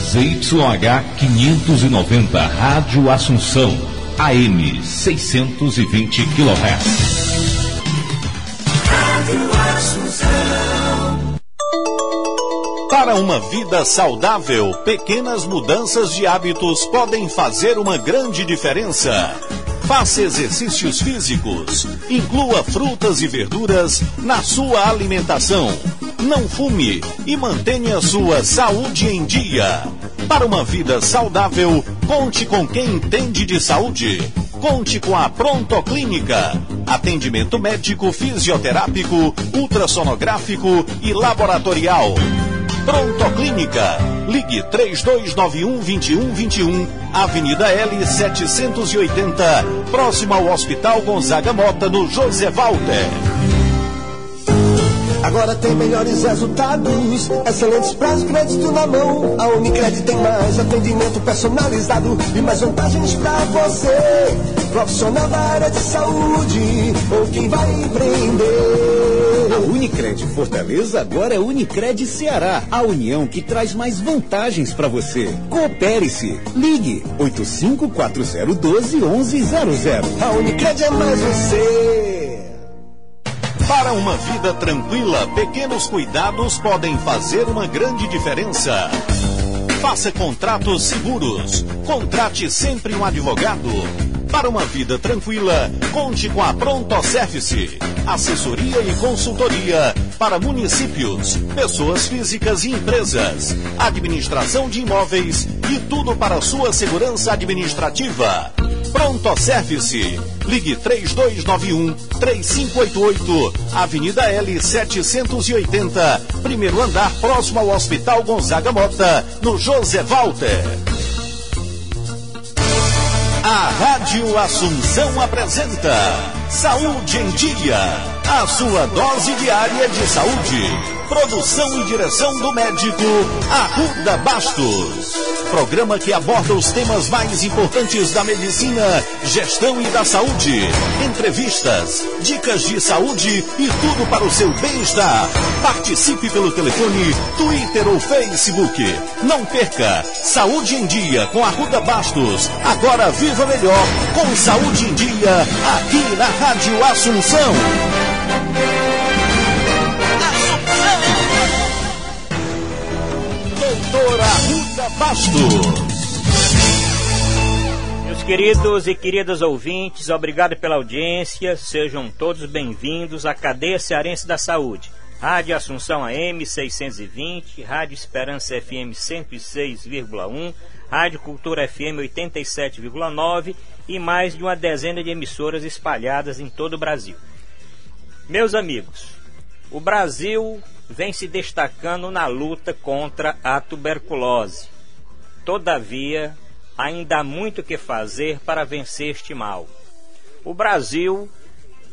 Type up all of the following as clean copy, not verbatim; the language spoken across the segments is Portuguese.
ZYH 590, Rádio Assunção, AM 620 kHz. Rádio Assunção. Para uma vida saudável, pequenas mudanças de hábitos podem fazer uma grande diferença. Faça exercícios físicos, inclua frutas e verduras na sua alimentação. Não fume e mantenha sua saúde em dia. Para uma vida saudável, conte com quem entende de saúde. Conte com a Pronto Clínica. Atendimento médico, fisioterápico, ultrassonográfico e laboratorial. Pronto Clínica. Ligue 3291-2121, Avenida L 780, próximo ao Hospital Gonzaga Mota, no José Walter. Agora tem melhores resultados, excelentes prazos, crédito na mão. A Unicred tem mais atendimento personalizado e mais vantagens pra você. Profissional da área de saúde ou quem vai empreender. A Unicred Fortaleza agora é Unicred Ceará, a união que traz mais vantagens para você. Coopere-se. Ligue 8540121100. A Unicred é mais você. Para uma vida tranquila, pequenos cuidados podem fazer uma grande diferença. Faça contratos seguros. Contrate sempre um advogado. Para uma vida tranquila, conte com a Pronto Service. Assessoria e consultoria para municípios, pessoas físicas e empresas. Administração de imóveis e tudo para a sua segurança administrativa. Pronto Service. Ligue 3291-3588, Avenida L 780, primeiro andar, próximo ao Hospital Gonzaga Mota, no José Walter. A Rádio Assunção apresenta Saúde em Dia, a sua dose diária de saúde. Produção e direção do médico Arruda Bastos. Programa que aborda os temas mais importantes da medicina, gestão e da saúde. Entrevistas, dicas de saúde e tudo para o seu bem-estar. Participe pelo telefone, Twitter ou Facebook. Não perca Saúde em Dia com Arruda Bastos. Agora viva melhor com Saúde em Dia aqui na Rádio Assunção. Doutora Arruda Bastos. Meus queridos e queridas ouvintes, obrigado pela audiência. Sejam todos bem-vindos à Cadeia Cearense da Saúde. Rádio Assunção AM 620, Rádio Esperança FM 106,1, Rádio Cultura FM 87,9 e mais de uma dezena de emissoras espalhadas em todo o Brasil. Meus amigos, o Brasil vem se destacando na luta contra a tuberculose. Todavia, ainda há muito o que fazer para vencer este mal. O Brasil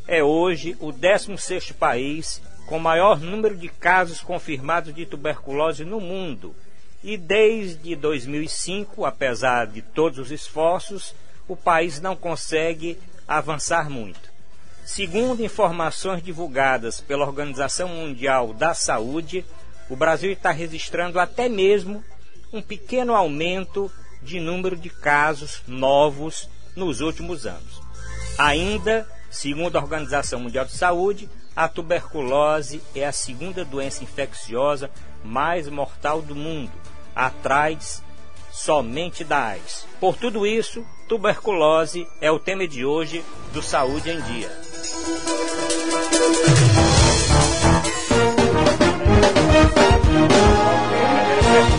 é hoje o 16º país com maior número de casos confirmados de tuberculose no mundo. E desde 2005, apesar de todos os esforços, o país não consegue avançar muito. Segundo informações divulgadas pela Organização Mundial da Saúde, o Brasil está registrando até mesmo um pequeno aumento de número de casos novos nos últimos anos. Ainda, segundo a Organização Mundial de Saúde, a tuberculose é a segunda doença infecciosa mais mortal do mundo, atrás somente da AIDS. Por tudo isso, tuberculose é o tema de hoje do Saúde em Dia.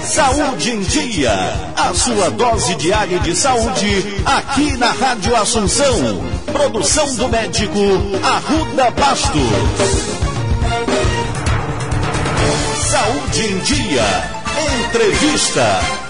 Saúde em Dia, a sua dose diária de saúde aqui na Rádio Assunção. Produção do médico Arruda Bastos. Saúde em Dia, entrevista.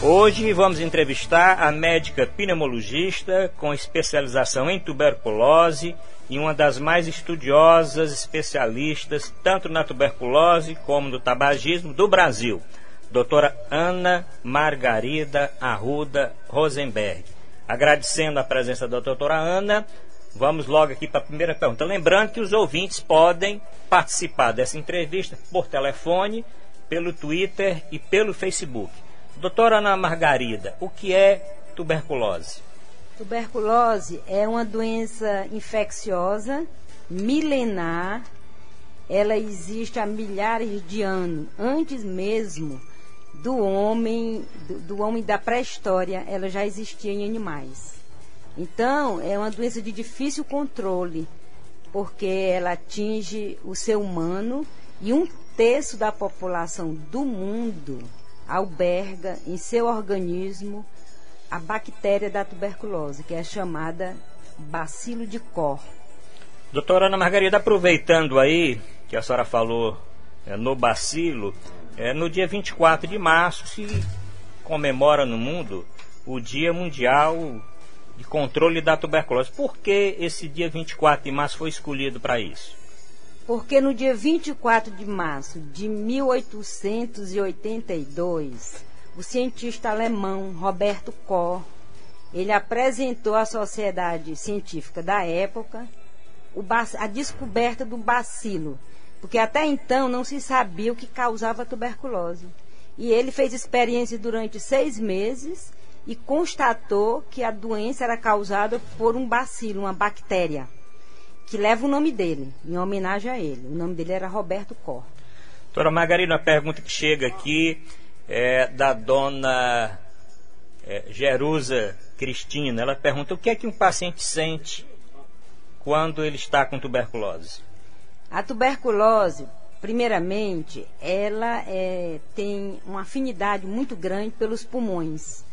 Hoje vamos entrevistar a médica pneumologista com especialização em tuberculose e uma das mais estudiosas especialistas tanto na tuberculose como no tabagismo do Brasil, doutora Ana Margarida Arruda Rosenberg. Agradecendo a presença da doutora Ana, vamos logo aqui para a primeira pergunta. Lembrando que os ouvintes podem participar dessa entrevista por telefone pelo Twitter e pelo Facebook. Doutora Ana Margarida, o que é tuberculose? Tuberculose é uma doença infecciosa, milenar. Ela existe há milhares de anos, antes mesmo do homem da pré-história, ela já existia em animais. Então, é uma doença de difícil controle, porque ela atinge o ser humano e 1/3 da população do mundo alberga em seu organismo a bactéria da tuberculose, que é chamada bacilo de Koch. Doutora Ana Margarida, aproveitando aí que a senhora falou no bacilo, no dia 24 de março se comemora no mundo o Dia Mundial de Controle da Tuberculose. Por que esse dia 24 de março foi escolhido para isso? Porque no dia 24 de março de 1882, o cientista alemão Roberto Koch, ele apresentou à sociedade científica da época a descoberta do bacilo, porque até então não se sabia o que causava tuberculose. E ele fez experiência durante 6 meses e constatou que a doença era causada por um bacilo, uma bactéria, que leva o nome dele, em homenagem a ele. O nome dele era Roberto Koch. Doutora Margarida, uma pergunta que chega aqui é da dona Jerusa Cristina. Ela pergunta: o que é que um paciente sente quando ele está com tuberculose? A tuberculose, primeiramente, ela tem uma afinidade muito grande pelos pulmões.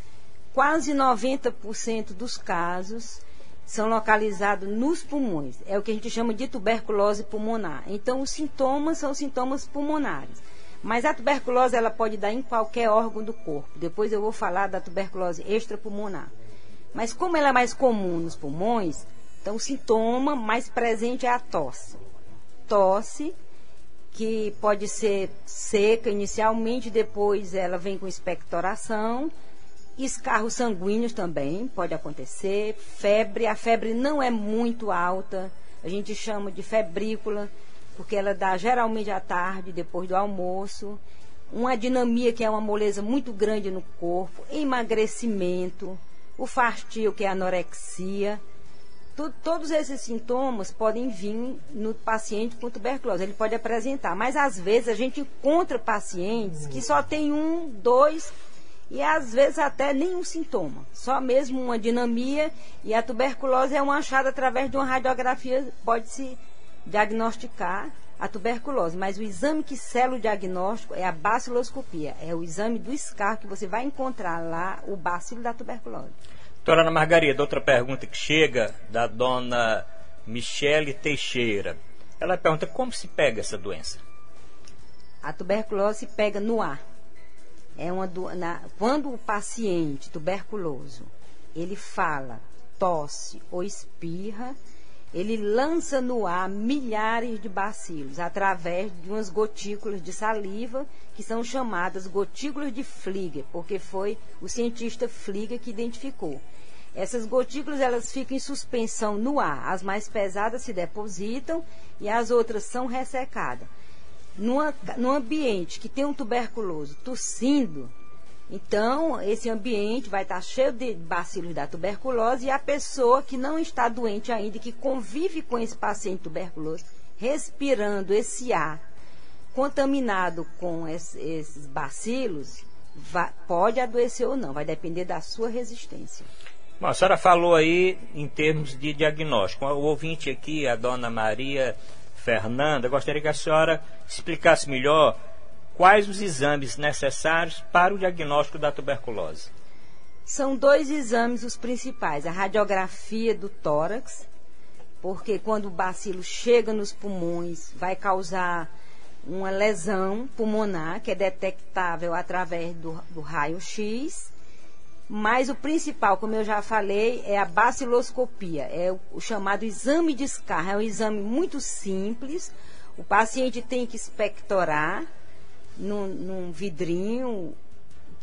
Quase 90% dos casos são localizados nos pulmões. É o que a gente chama de tuberculose pulmonar. Então, os sintomas são sintomas pulmonares. Mas a tuberculose ela pode dar em qualquer órgão do corpo. Depois eu vou falar da tuberculose extrapulmonar. Mas como ela é mais comum nos pulmões, então o sintoma mais presente é a tosse. Tosse que pode ser seca inicialmente, depois ela vem com expectoração. Escarros sanguíneos também pode acontecer. Febre, a febre não é muito alta, a gente chama de febrícula, porque ela dá geralmente à tarde, depois do almoço. Uma dinamia, que é uma moleza muito grande no corpo, emagrecimento, o fastio, que é a anorexia. Todos esses sintomas podem vir no paciente com tuberculose, ele pode apresentar, mas às vezes a gente encontra pacientes que só tem 1, 2 e às vezes até nenhum sintoma, só mesmo uma dinamia, e a tuberculose é uma achada através de uma radiografia, pode-se diagnosticar a tuberculose, mas o exame que sela o diagnóstico é a baciloscopia, é o exame do escarro que você vai encontrar lá o bacilo da tuberculose. Doutora Ana Margarida, outra pergunta que chega da dona Michele Teixeira. Ela pergunta: como se pega essa doença? A tuberculose se pega no ar. Quando o paciente tuberculoso ele fala, tosse ou espirra, ele lança no ar milhares de bacilos através de umas gotículas de saliva, que são chamadas gotículas de Flieger, porque foi o cientista Flieger que identificou. Essas gotículas elas ficam em suspensão no ar, as mais pesadas se depositam e as outras são ressecadas. Num ambiente que tem um tuberculoso tossindo, então esse ambiente vai estar cheio de bacilos da tuberculose, e a pessoa que não está doente ainda, que convive com esse paciente tuberculoso, respirando esse ar contaminado com esses bacilos, pode adoecer ou não, vai depender da sua resistência. Bom, a senhora falou aí em termos de diagnóstico. O ouvinte aqui, a dona Maria Fernanda, gostaria que a senhora explicasse melhor quais os exames necessários para o diagnóstico da tuberculose. São 2 exames os principais: a radiografia do tórax, porque quando o bacilo chega nos pulmões, vai causar uma lesão pulmonar, que é detectável através do raio-x. Mas o principal, como eu já falei, é a baciloscopia, é o chamado exame de escarro. É um exame muito simples. O paciente tem que expectorar num vidrinho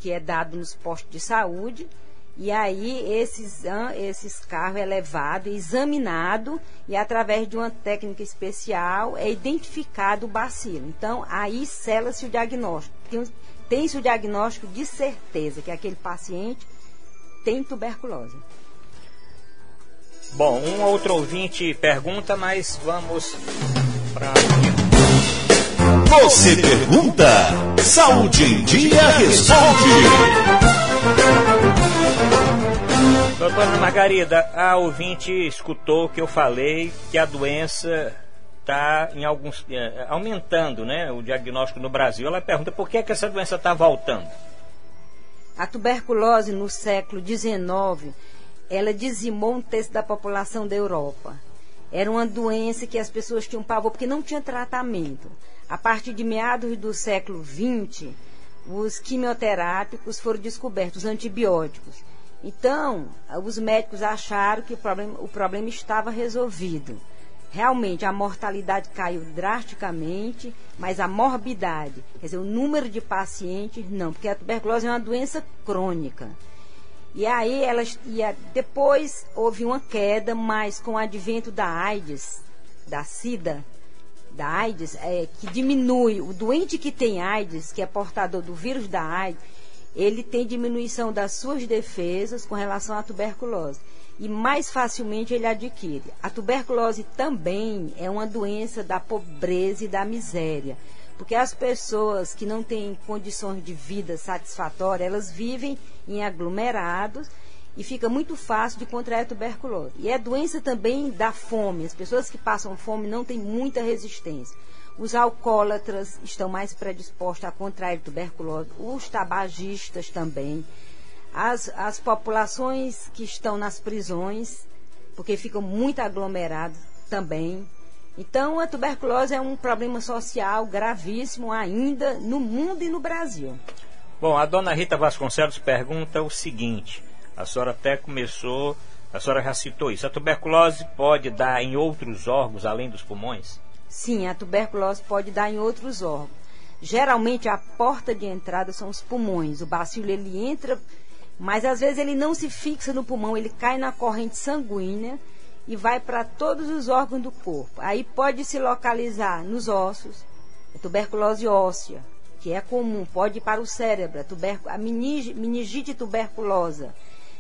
que é dado nos postos de saúde, E aí esses carros é levado, examinado, e através de uma técnica especial é identificado o bacilo. Então, aí sela-se o diagnóstico. Tem-se o diagnóstico de certeza que aquele paciente tem tuberculose. Bom, um outro ouvinte pergunta, mas vamos para... Você pergunta, Saúde em Dia responde. Doutora Ana Margarida, a ouvinte escutou que eu falei que a doença está aumentando, né, o diagnóstico no Brasil. Ela pergunta por que essa doença está voltando. A tuberculose no século XIX, ela dizimou um terço da população da Europa. Era uma doença que as pessoas tinham pavor, porque não tinha tratamento. A partir de meados do século XX, os quimioterápicos foram descobertos, os antibióticos. Então, os médicos acharam que o problema estava resolvido. Realmente, a mortalidade caiu drasticamente, mas a morbidade, quer dizer, o número de pacientes, não, porque a tuberculose é uma doença crônica. E aí, depois houve uma queda, mas com o advento da AIDS, da SIDA, da AIDS, que diminui, o doente que tem AIDS, que é portador do vírus da AIDS, ele tem diminuição das suas defesas com relação à tuberculose. E mais facilmente ele adquire. A tuberculose também é uma doença da pobreza e da miséria. Porque as pessoas que não têm condições de vida satisfatórias, elas vivem em aglomerados e fica muito fácil de contrair a tuberculose. E é doença também da fome. As pessoas que passam fome não têm muita resistência. Os alcoólatras estão mais predispostos a contrair tuberculose, os tabagistas também, as populações que estão nas prisões, porque ficam muito aglomerados também. Então, a tuberculose é um problema social gravíssimo ainda no mundo e no Brasil. Bom, a dona Rita Vasconcelos pergunta o seguinte, a senhora até começou, a senhora já citou isso, a tuberculose pode dar em outros órgãos além dos pulmões? Sim, a tuberculose pode dar em outros órgãos. Geralmente a porta de entrada são os pulmões. O bacilo ele entra, mas às vezes ele não se fixa no pulmão, ele cai na corrente sanguínea e vai para todos os órgãos do corpo. Aí pode se localizar nos ossos, a tuberculose óssea, que é comum, pode ir para o cérebro, a meningite tuberculosa,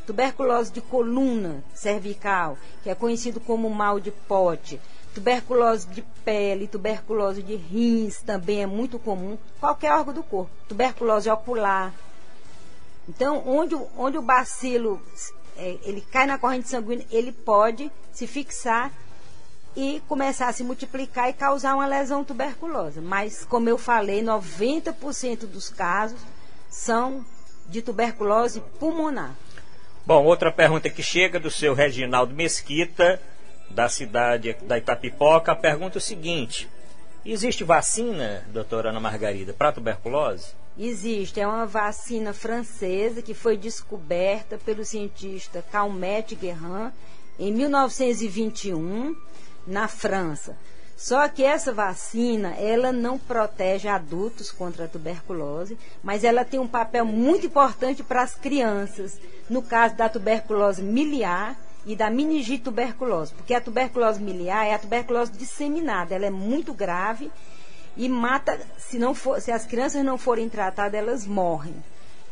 tuberculose de coluna cervical, que é conhecido como mal de Pote, tuberculose de pele, tuberculose de rins também é muito comum, qualquer órgão do corpo, tuberculose ocular. Então, onde o bacilo ele cai na corrente sanguínea, ele pode se fixar e começar a se multiplicar e causar uma lesão tuberculosa. Mas, como eu falei, 90% dos casos são de tuberculose pulmonar. Bom, outra pergunta que chega do seu Reginaldo Mesquita, da cidade da Itapipoca, pergunta o seguinte: existe vacina, doutora Ana Margarida, para tuberculose? Existe, é uma vacina francesa que foi descoberta pelo cientista Calmette Guerin em 1921 na França. Só que essa vacina, ela não protege adultos contra a tuberculose, mas ela tem um papel muito importante para as crianças, no caso da tuberculose miliar e da meningite tuberculose, porque a tuberculose miliar é a tuberculose disseminada, ela é muito grave e mata, se as crianças não forem tratadas, elas morrem.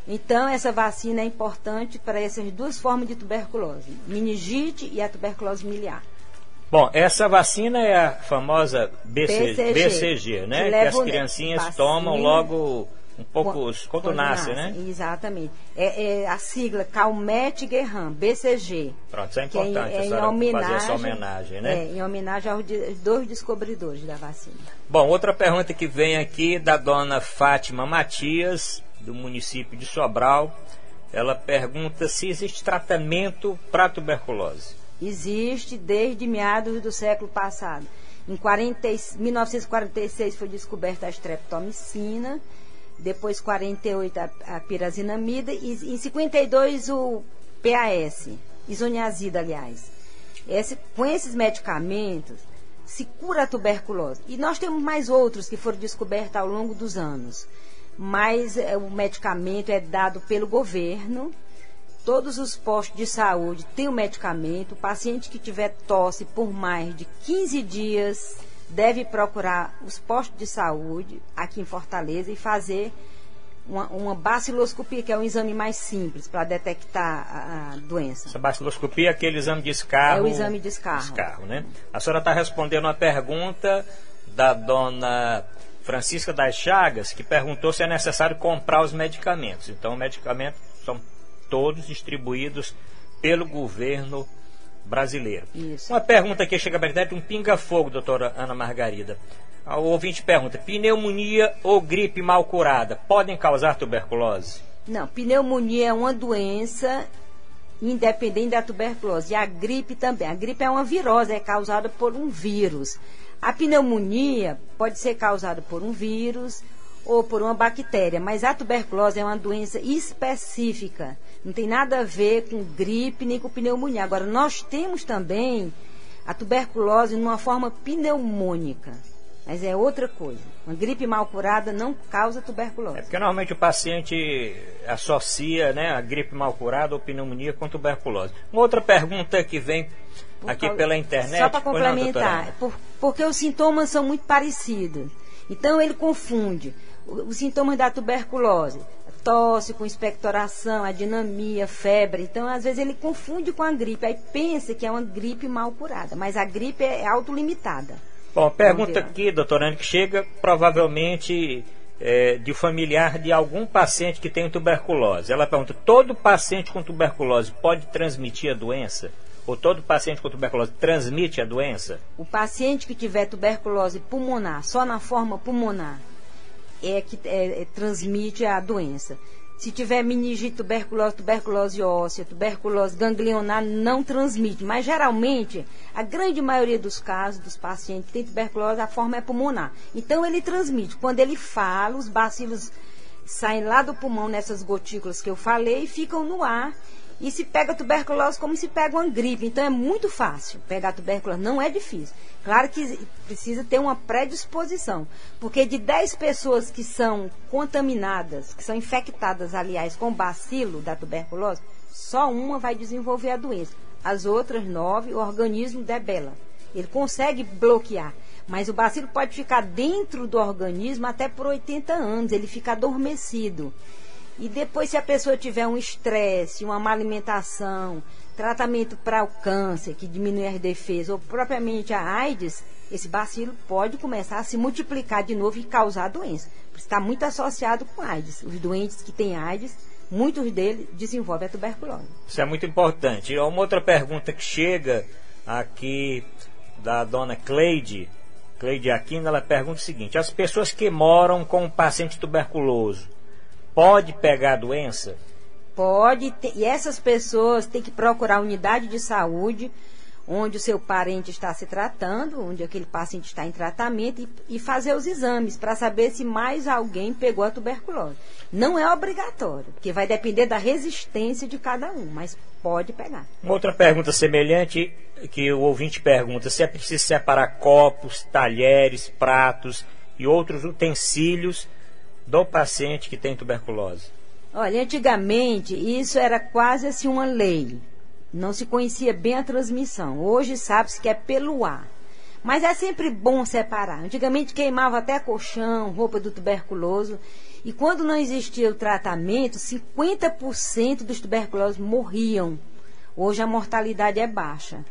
Então, essa vacina é importante para essas duas formas de tuberculose, meningite e a tuberculose miliar. Bom, essa vacina é a famosa BCG, né? Que as criancinhas tomam logo um pouco quando nascem, né? Exatamente. É a sigla Calmette Guerin, BCG. Pronto, isso é importante, a senhora fazer essa homenagem, né? Em homenagem aos dois descobridores da vacina. Bom, outra pergunta que vem aqui da dona Fátima Matias, do município de Sobral. Ela pergunta se existe tratamento para tuberculose. Existe desde meados do século passado. Em 1946 foi descoberta a streptomicina, depois 48 a pirazinamida e em 52 o PAS, isoniazida, aliás. Com esses medicamentos se cura a tuberculose. E nós temos mais outros que foram descobertos ao longo dos anos. Mas o medicamento é dado pelo governo, Todos os postos de saúde têm o medicamento. O paciente que tiver tosse por mais de 15 dias deve procurar os postos de saúde aqui em Fortaleza e fazer uma baciloscopia, que é um exame mais simples para detectar a doença. Essa baciloscopia é aquele exame de escarro. É o exame de escarro. Né? A senhora está respondendo uma pergunta da dona Francisca das Chagas, que perguntou se é necessário comprar os medicamentos. Então, os medicamentos são todos distribuídos pelo governo brasileiro. Isso. Uma pergunta que chega a de um pinga-fogo, doutora Ana Margarida. O ouvinte pergunta: pneumonia ou gripe mal curada podem causar tuberculose? Não, pneumonia é uma doença independente da tuberculose. E a gripe também. A gripe é uma virose, é causada por um vírus. A pneumonia pode ser causada por um vírus ou por uma bactéria, mas a tuberculose é uma doença específica. Não tem nada a ver com gripe nem com pneumonia. Agora, nós temos também a tuberculose numa forma pneumônica. Mas é outra coisa. Uma gripe mal curada não causa tuberculose. É porque normalmente o paciente associa, né, a gripe mal curada ou pneumonia com tuberculose. Uma outra pergunta que vem aqui pela internet. Só para complementar, porque os sintomas são muito parecidos. Então ele confunde os sintomas da tuberculose. Tosse com expectoração, adinamia, febre. Então, às vezes, ele confunde com a gripe. Aí pensa que é uma gripe mal curada. Mas a gripe é autolimitada. Bom, pergunta aqui, doutora Ana, que chega provavelmente de familiar de algum paciente que tem tuberculose. Ela pergunta: todo paciente com tuberculose pode transmitir a doença? Ou todo paciente com tuberculose transmite a doença? O paciente que tiver tuberculose pulmonar, só na forma pulmonar, transmite a doença. Se tiver meningite, tuberculose óssea, tuberculose ganglionar, não transmite. Mas, geralmente, a grande maioria dos casos dos pacientes que têm tuberculose, a forma é pulmonar. Então, ele transmite. Quando ele fala, os bacilos saem lá do pulmão, nessas gotículas que eu falei, e ficam no ar. E se pega tuberculose como se pega uma gripe. Então, é muito fácil pegar tuberculose. Não é difícil. Claro que precisa ter uma predisposição. Porque de 10 pessoas que são contaminadas, que são infectadas, aliás, com o bacilo da tuberculose, só uma vai desenvolver a doença. As outras 9, o organismo debela. Ele consegue bloquear. Mas o bacilo pode ficar dentro do organismo até por 80 anos. Ele fica adormecido. E depois, se a pessoa tiver um estresse, uma má alimentação, tratamento para o câncer, que diminui as defesas, ou propriamente a AIDS, esse bacilo pode começar a se multiplicar de novo e causar a doença. Está muito associado com AIDS. Os doentes que têm AIDS, muitos deles desenvolvem a tuberculose. Isso é muito importante. E uma outra pergunta que chega aqui da dona Cleide Aquino, ela pergunta o seguinte: as pessoas que moram com um paciente tuberculoso, pode pegar a doença? Pode, e essas pessoas têm que procurar a unidade de saúde onde o seu parente está se tratando, onde aquele paciente está em tratamento, e fazer os exames para saber se mais alguém pegou a tuberculose. Não é obrigatório, porque vai depender da resistência de cada um, mas pode pegar. Uma outra pergunta semelhante que o ouvinte pergunta: se é preciso separar copos, talheres, pratos e outros utensílios do paciente que tem tuberculose? Olha, antigamente isso era quase assim uma lei. Não se conhecia bem a transmissão. Hoje sabe-se que é pelo ar. Mas é sempre bom separar. Antigamente queimava até colchão, roupa do tuberculoso. E quando não existia o tratamento, 50% dos tuberculosos morriam. Hoje a mortalidade é baixa,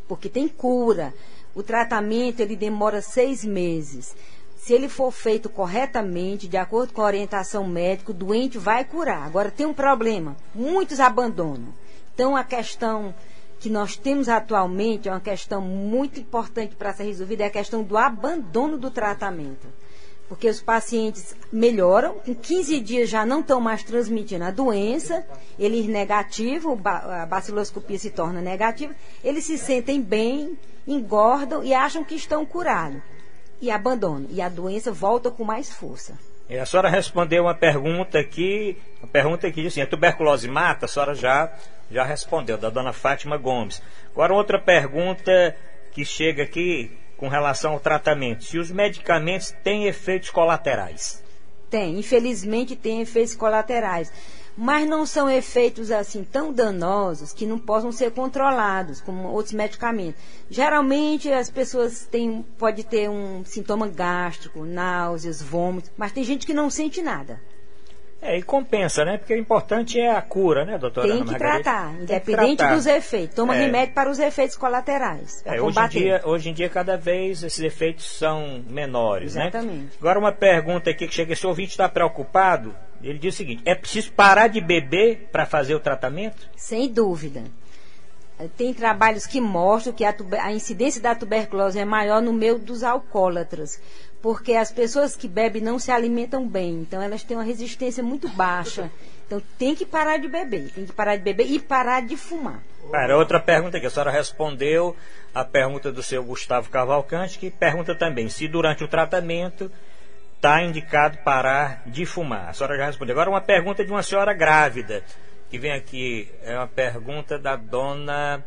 porque tem cura. O tratamento ele demora 6 meses. Se ele for feito corretamente, de acordo com a orientação médica, o doente vai curar. Agora tem um problema: muitos abandonam. Então a questão que nós temos atualmente é uma questão muito importante para ser resolvida, é a questão do abandono do tratamento. Porque os pacientes melhoram, em 15 dias já não estão mais transmitindo a doença, eles negativos, a baciloscopia se torna negativa, eles se sentem bem, engordam e acham que estão curados. E abandonam. E a doença volta com mais força. A senhora respondeu uma pergunta que diz assim: a tuberculose mata? A senhora já respondeu, da dona Fátima Gomes. Agora outra pergunta que chega aqui com relação ao tratamento: se os medicamentos têm efeitos colaterais? Tem, infelizmente tem efeitos colaterais. mas não são efeitos assim tão danosos que não possam ser controlados, como outros medicamentos. Geralmente as pessoas pode ter um sintoma gástrico, náuseas, vômitos, mas tem gente que não sente nada. E compensa, né? Porque o importante é a cura, né, doutora Tem Ana que Margarida? tratar, independente dos efeitos. Toma remédio para os efeitos colaterais, para combater. Hoje em dia, cada vez esses efeitos são menores, Exatamente. né? Agora, uma pergunta aqui que chega, esse ouvinte está preocupado, ele diz o seguinte, é preciso parar de beber para fazer o tratamento? Sem dúvida. Tem trabalhos que mostram que a incidência da tuberculose é maior no meio dos alcoólatras, porque as pessoas que bebem não se alimentam bem, então elas têm uma resistência muito baixa. Então tem que parar de beber, e parar de fumar. Outra pergunta aqui, a senhora respondeu a pergunta do seu Gustavo Cavalcante, que pergunta também se durante o tratamento está indicado parar de fumar. A senhora já respondeu. Agora uma pergunta de uma senhora grávida, que vem aqui, é uma pergunta da dona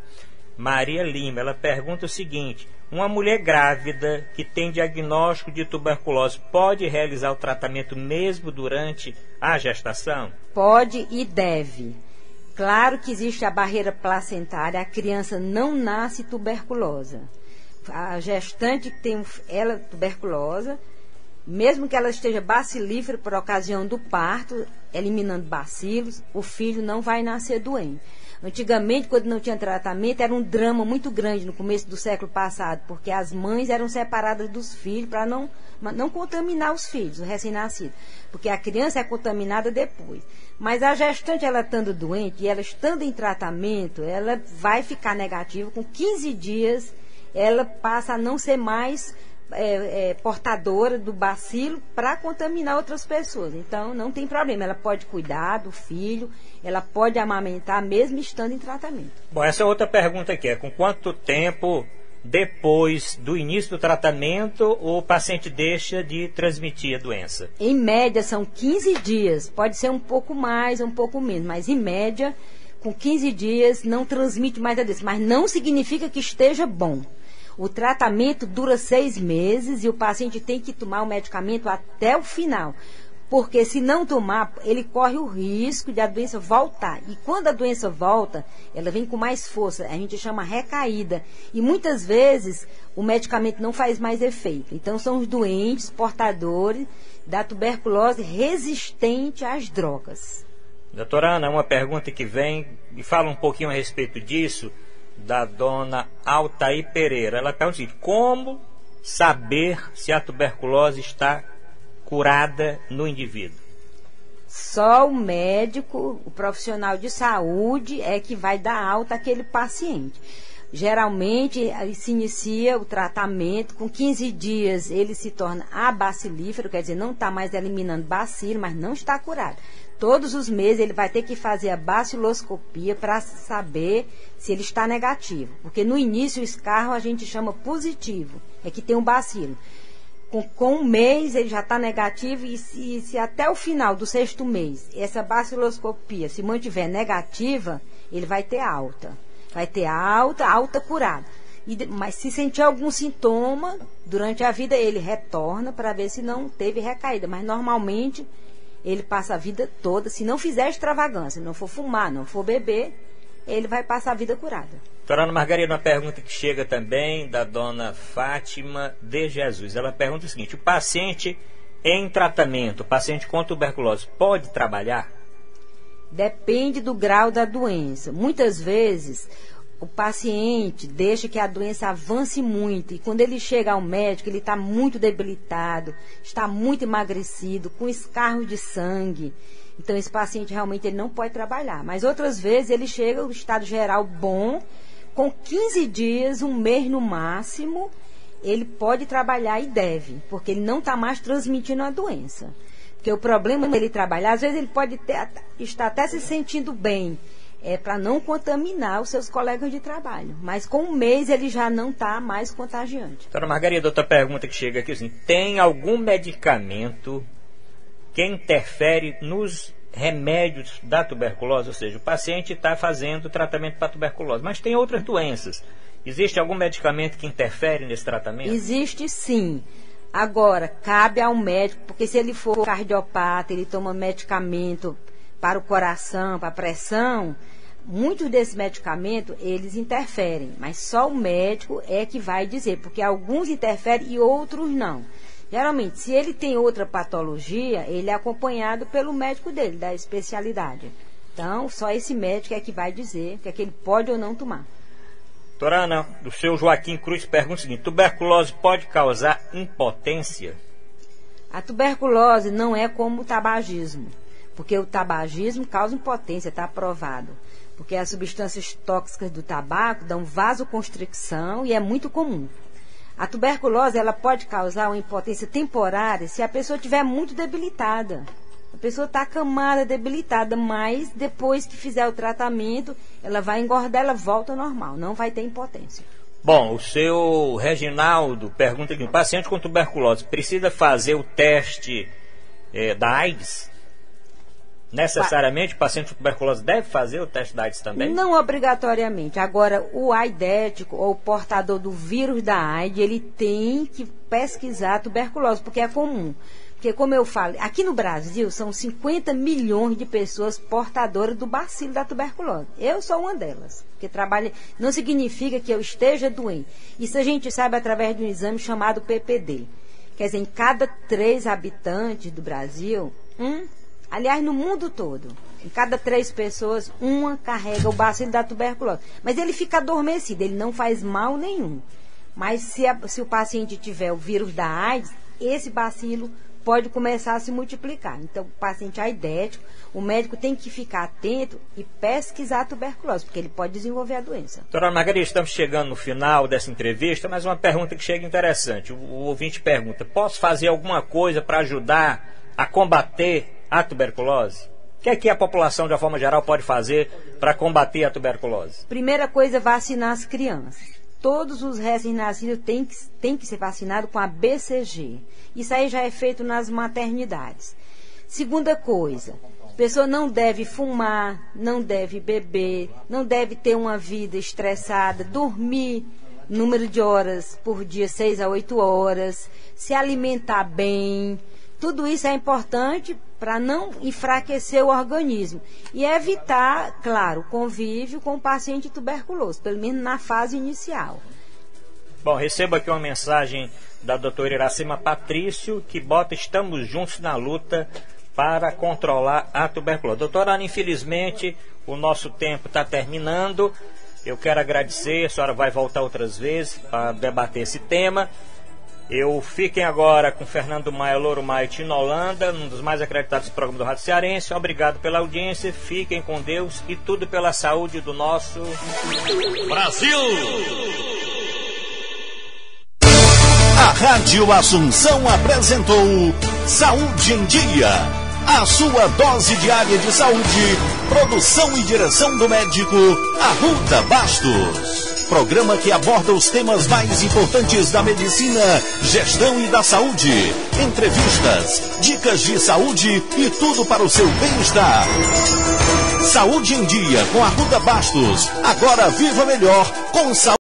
Maria Lima. Ela pergunta o seguinte: uma mulher grávida que tem diagnóstico de tuberculose pode realizar o tratamento mesmo durante a gestação? Pode e deve. Claro que existe a barreira placentária, a criança não nasce tuberculosa. A gestante que tem ela tuberculosa, mesmo que ela esteja bacilífera por ocasião do parto, eliminando bacilos, o filho não vai nascer doente. Antigamente, quando não tinha tratamento, era um drama muito grande no começo do século passado, porque as mães eram separadas dos filhos para não contaminar os filhos, o recém-nascido, porque a criança é contaminada depois. Mas a gestante, ela estando doente e ela estando em tratamento, ela vai ficar negativa. Com 15 dias, ela passa a não ser mais portadora do bacilo para contaminar outras pessoas. Então não tem problema, ela pode cuidar do filho, ela pode amamentar mesmo estando em tratamento. Bom, essa é outra pergunta aqui, com quanto tempo depois do início do tratamento o paciente deixa de transmitir a doença? Em média são 15 dias, pode ser um pouco mais, um pouco menos, mas em média com 15 dias não transmite mais a doença, mas não significa que esteja bom. O tratamento dura 6 meses e o paciente tem que tomar o medicamento até o final. Porque se não tomar, ele corre o risco de a doença voltar. E quando a doença volta, ela vem com mais força. A gente chama recaída. E muitas vezes o medicamento não faz mais efeito. Então são os doentes portadores da tuberculose resistente às drogas. Doutora Ana, uma pergunta que vem e fala um pouquinho a respeito disso, da dona Altair Pereira. Ela pergunta o seguinte: como saber se a tuberculose está curada no indivíduo? Só o médico, o profissional de saúde é que vai dar alta àquele paciente. Geralmente se inicia o tratamento, com 15 dias ele se torna abacilífero, quer dizer, não está mais eliminando bacilo, mas não está curado. Todos os meses ele vai ter que fazer a baciloscopia para saber se ele está negativo. Porque no início o escarro a gente chama positivo, é que tem um bacilo. Com um mês ele já está negativo e se até o final do 6º mês essa baciloscopia se mantiver negativa, ele vai ter alta. Vai ter alta curada. Mas se sentir algum sintoma, durante a vida ele retorna para ver se não teve recaída. Mas normalmente ele passa a vida toda, se não fizer extravagância, não for fumar, não for beber, ele vai passar a vida curada. Doutora Ana Margarida, uma pergunta que chega também da dona Fátima de Jesus. Ela pergunta o seguinte: o paciente em tratamento, o paciente com tuberculose, pode trabalhar? Depende do grau da doença. Muitas vezes o paciente deixa que a doença avance muito e quando ele chega ao médico ele está muito debilitado, está muito emagrecido, com escarro de sangue. Então esse paciente realmente ele não pode trabalhar. Mas outras vezes ele chega no estado geral bom, com 15 dias, um mês no máximo, ele pode trabalhar e deve, porque ele não está mais transmitindo a doença. Porque o problema dele trabalhar, às vezes ele pode estar até se sentindo bem, para não contaminar os seus colegas de trabalho. Mas com um mês ele já não está mais contagiante. Doutora Margarida, outra pergunta que chega aqui assim: tem algum medicamento que interfere nos remédios da tuberculose? Ou seja, o paciente está fazendo tratamento para tuberculose, mas tem outras doenças. Existe algum medicamento que interfere nesse tratamento? Existe sim. Agora, cabe ao médico, porque se ele for cardiopata, ele toma medicamento para o coração, para a pressão, muitos desses medicamentos, eles interferem, mas só o médico é que vai dizer, porque alguns interferem e outros não. Geralmente, se ele tem outra patologia, ele é acompanhado pelo médico dele, da especialidade. Então, só esse médico é que vai dizer o que é que ele pode ou não tomar. Doutora Ana, do seu Joaquim Cruz pergunta o seguinte: tuberculose pode causar impotência? A tuberculose não é como o tabagismo, porque o tabagismo causa impotência, está provado. Porque as substâncias tóxicas do tabaco dão vasoconstricção e é muito comum. A tuberculose, ela pode causar uma impotência temporária se a pessoa estiver muito debilitada. A pessoa está acamada, debilitada, mas depois que fizer o tratamento, ela vai engordar, ela volta ao normal, não vai ter impotência. Bom, o seu Reginaldo pergunta aqui: o paciente com tuberculose precisa fazer o teste da AIDS? Necessariamente o paciente com tuberculose deve fazer o teste da AIDS também? Não obrigatoriamente. Agora, o aidético ou o portador do vírus da AIDS, ele tem que pesquisar a tuberculose, porque é comum. Porque, como eu falo, aqui no Brasil são 50 milhões de pessoas portadoras do bacilo da tuberculose. Eu sou uma delas, porque trabalho não significa que eu esteja doente. Isso a gente sabe através de um exame chamado PPD. Quer dizer, em cada 3 habitantes do Brasil, aliás, no mundo todo, em cada 3 pessoas, uma carrega o bacilo da tuberculose. Mas ele fica adormecido, ele não faz mal nenhum. Mas se o paciente tiver o vírus da AIDS, esse bacilo pode começar a se multiplicar. Então, o paciente aidético, o médico tem que ficar atento e pesquisar a tuberculose, porque ele pode desenvolver a doença. Doutora Margarida, estamos chegando no final dessa entrevista, mas uma pergunta que chega interessante. O ouvinte pergunta: posso fazer alguma coisa para ajudar a combater a tuberculose? O que a população, de uma forma geral, pode fazer para combater a tuberculose? Primeira coisa, vacinar as crianças. Todos os recém-nascidos têm que ser vacinados com a BCG. Isso aí já é feito nas maternidades. Segunda coisa, a pessoa não deve fumar, não deve beber, não deve ter uma vida estressada, dormir número de horas por dia, 6 a 8 horas, se alimentar bem. Tudo isso é importante para não enfraquecer o organismo e evitar, claro, o convívio com o paciente tuberculoso, pelo menos na fase inicial. Bom, recebo aqui uma mensagem da doutora Iracema Patrício, que bota: estamos juntos na luta para controlar a tuberculose. Doutora Ana, infelizmente, o nosso tempo está terminando. Eu quero agradecer, a senhora vai voltar outras vezes para debater esse tema. Fiquem agora com Fernando Maia, Louro Maia e Tino Holanda, um dos mais acreditados do programa do Rádio Cearense. Obrigado pela audiência, fiquem com Deus e tudo pela saúde do nosso Brasil! A Rádio Assunção apresentou Saúde em Dia. A sua dose diária de saúde. Produção e direção do médico Arruda Bastos. Programa que aborda os temas mais importantes da medicina, gestão e da saúde. Entrevistas, dicas de saúde e tudo para o seu bem-estar. Saúde em Dia com Arruda Bastos. Agora viva melhor com saúde.